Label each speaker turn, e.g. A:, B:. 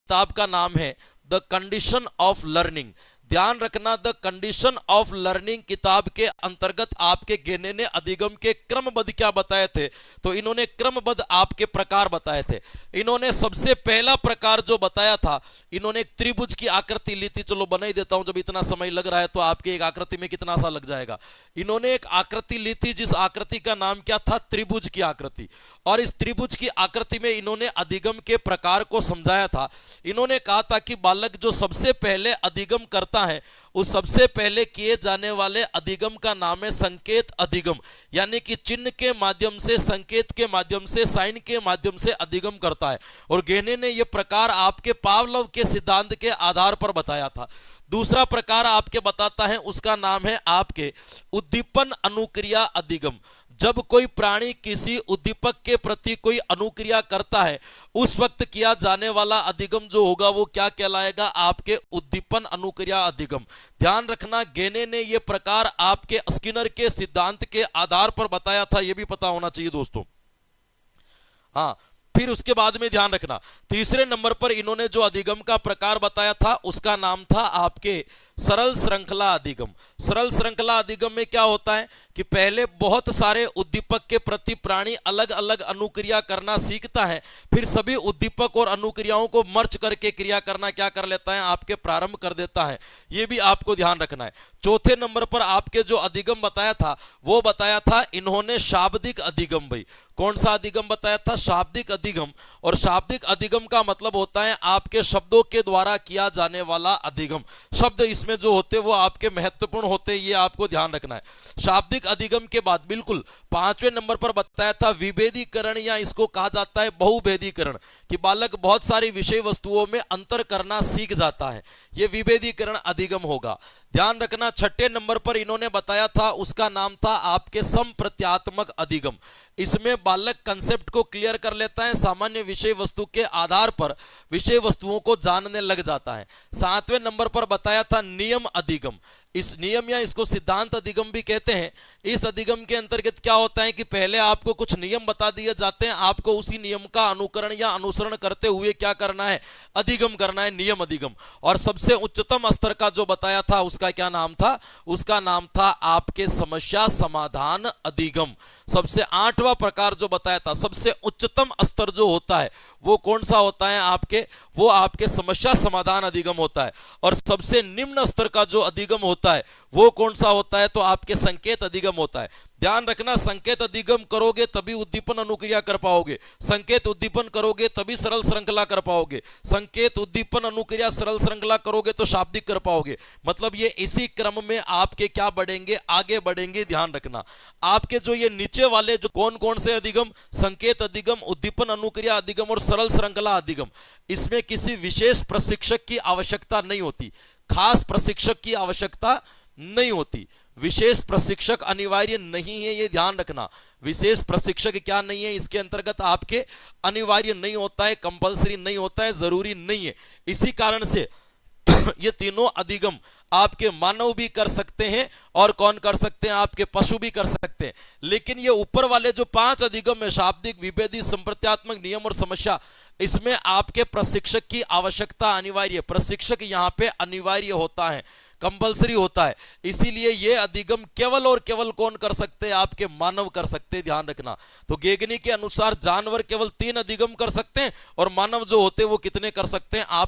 A: किताब का नाम है द कंडीशन ऑफ लर्निंग। ध्यान रखना, द कंडीशन ऑफ लर्निंग किताब के अंतर्गत आपके गेने ने अधिगम के क्रमबद्ध क्या बताए थे, तो इन्होंने क्रमबद्ध आपके प्रकार बताए थे। इन्होंने सबसे पहला प्रकार जो बताया था, इन्होंने एक त्रिभुज की आकृति ली थी। चलो बना ही देता हूं, जब इतना समय लग रहा है तो आपके एक आकृति में कितना सा लग जाएगा। इन्होंने एक आकृति ली थी जिस आकृति का नाम क्या था, त्रिभुज की आकृति। और इस त्रिभुज की आकृति में इन्होंने अधिगम के प्रकार को समझाया था। इन्होंने कहा था कि बालक जो सबसे पहले अधिगम करता है, उस सबसे पहले किए जाने वाले अधिगम का नाम है संकेत अधिगम, यानी कि चिन्ह के माध्यम से, संकेत के माध्यम से, साइन के माध्यम से अधिगम करता है। और गेने ने यह प्रकार आपके पावलोव के सिद्धांत के आधार पर बताया था। दूसरा प्रकार आपके बताता है, उसका नाम है आपके उद्दीपन अनुक्रिया अधिगम। जब कोई प्राणी किसी उद्दीपक के प्रति कोई अनुक्रिया करता है, उस वक्त किया जाने वाला अधिगम जो होगा वो क्या कहलाएगा, आपके उद्दीपन अनुक्रिया अधिगम। ध्यान रखना, गेने ने यह प्रकार आपके स्किनर के सिद्धांत के आधार पर बताया था, यह भी पता होना चाहिए दोस्तों। हाँ, फिर उसके बाद में ध्यान रखना, तीसरे नंबर पर इन्होंने जो अधिगम का प्रकार बताया था उसका नाम था आपके सरल श्रृंखला अधिगम। सरल श्रृंखला अधिगम में क्या होता है कि पहले बहुत सारे उद्दीपक के प्रति प्राणी अलग अलग अनुक्रिया करना सीखता है, फिर सभी उद्दीपक और अनुक्रियाओं को मर्ज करके क्रिया करना क्या कर लेता है, आपके प्रारंभ कर देता है। यह भी आपको ध्यान रखना है। चौथे नंबर पर आपके जो अधिगम बताया था वो बताया था इन्होंने शाब्दिक अधिगम। भाई कौन सा अधिगम बताया था, शाब्दिक अधिगम। और शाब्दिक अधिगम का मतलब होता है आपके शब्दों के द्वारा किया जाने वाला अधिगम। शब्द इसमें जो होते वो आपके महत्वपूर्ण होते, ये आपको ध्यान रखना है। शाब्दिक अधिगम के बाद बिल्कुल पांचवें नंबर पर बताया था विभेदीकरण, या इसको कहा जाता है बहुभेदीकरण, कि बालक बहुत सारी विषय वस्तुओं में अंतर करना सीख जाता है, ये विभेदीकरण अधिगम होगा। ध्यान रखना, छठे नंबर पर इन्होंने बताया था उसका नाम था आपके समप्रत्यात्मक अधिगम। इसमें बालक कंसेप्ट को क्लियर कर लेता है, सामान्य विषय वस्तु के आधार पर विषय वस्तुओं को जानने लग जाता है। सातवें नंबर पर बताया था नियम अधिगम। इस नियम या इसको सिद्धांत अधिगम भी कहते हैं। इस अधिगम के अंतर्गत क्या होता है कि पहले आपको कुछ नियम बता दिए जाते हैं, आपको उसी नियम का अनुकरण या अनुसरण करते हुए क्या करना है, अधिगम करना है, नियम अधिगम। और सबसे उच्चतम स्तर का जो बताया था उसका क्या नाम था, उसका नाम था आपके समस्या समाधान अधिगम। सबसे आठवां प्रकार जो बताया था, सबसे उच्चतम स्तर जो होता है वो कौन सा होता है आपके, वो आपके समस्या समाधान अधिगम होता है। और सबसे निम्न स्तर का जो अधिगम होता है वो कौन सा होता है, तो आपके संकेत अधिगम होता है। ध्यान रखना, संकेत अधिगम करोगे तभी उद्दीपन अनुक्रिया कर पाओगे, संकेत उद्दीपन करोगे तभी सरल श्रृंखला कर पाओगे, संकेत उद्दीपन अनुक्रिया सरल श्रृंखला करोगे तो शाब्दिक कर पाओगे। मतलब ये इसी क्रम में आपके क्या बढ़ेंगे, आगे बढ़ेंगे। ध्यान रखना, आपके जो ये नीचे वाले जो कौन कौन से अधिगम, संकेत अधिगम, उद्दीपन अनुक्रिया अधिगम और सरल श्रृंखला अधिगम, इसमें किसी विशेष प्रशिक्षक की आवश्यकता नहीं होती, खास प्रशिक्षक की आवश्यकता नहीं होती। विशेष प्रशिक्षक अनिवार्य नहीं है, ये ध्यान रखना। विशेष प्रशिक्षक क्या नहीं है, इसके अंतर्गत आपके अनिवार्य नहीं होता है, कंपलसरी नहीं होता है, जरूरी नहीं है। इसी कारण से ये तीनों अधिगम आपके मानव भी कर सकते हैं और कौन कर सकते हैं, आपके पशु भी कर सकते हैं। लेकिन ये ऊपर वाले जो 5 अधिगम है, शाब्दिक, विभेदी, संप्रत्यात्मक, नियम और समस्या, इसमें आपके प्रशिक्षक की आवश्यकता अनिवार्य, प्रशिक्षक यहाँ पे अनिवार्य होता है, कंपलसरी होता है। इसीलिए ये अधिगम केवल और केवल कौन कर सकते हैं, आपके मानव कर सकते हैं। ध्यान रखना, तो गेगनी के अनुसार जानवर केवल 3 अधिगम कर सकते हैं और मानव जो होते हैं वो कितने कर सकते हैं, आपके